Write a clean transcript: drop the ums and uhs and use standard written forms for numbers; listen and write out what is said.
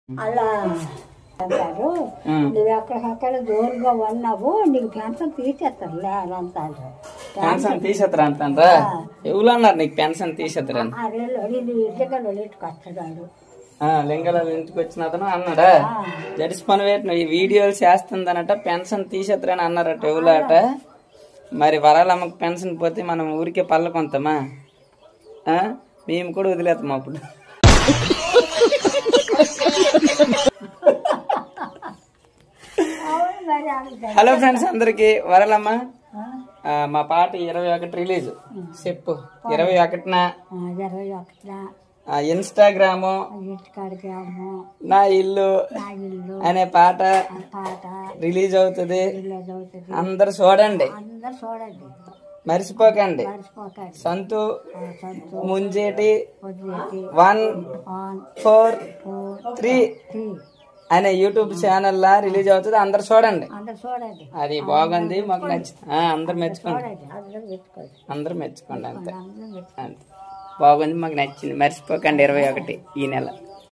అలా అంటారు. నువ్వు ఎక్కడికక్కడ దూరంగా ఉన్నావు, నీకు పెన్షన్ తీసేస్తారు లేదంటారు. పెన్షన్ తీసేస్తారు అంటారా? ఎవరు అన్నారు నీకు పెన్షన్ తీసేస్తారని? ఇంటికి వస్తున్నాడు లింగల ఇంటికి వచ్చిన అతను అన్నాడా? జడిసి పని పెట్టిన ఈ వీడియోలు చేస్తుందనట, పెన్షన్ తీసేస్తారని అన్నారట ఎవరట. మరి వరాలమ్మకి పెన్షన్ పోతే మనం ఊరికే పళ్ళ కొంతమా? మేము కూడా వదిలేస్తాం అప్పుడు. హలో ఫ్రెండ్స్ అందరికి వరలమ్మ, మా పాట 21 రిలీజ్ చెప్పు. 21న ఇన్స్టాగ్రామ్ నా ఇల్లు అనే పాట రిలీజ్ అవుతుంది. అందరు చూడండి, మర్చిపోకండి. సంతు ముంజేటి 143 అనే యూట్యూబ్ ఛానల్ లా రిలీజ్ అవుతుంది. అందరు చూడండి, అది బాగుంది, మాకు నచ్చింది. అందరు మెచ్చుకోండి, అందరు మెచ్చుకోండి. అంతే అంతే బాగుంది, మాకు నచ్చింది. మర్చిపోకండి 21 ఈ నెల.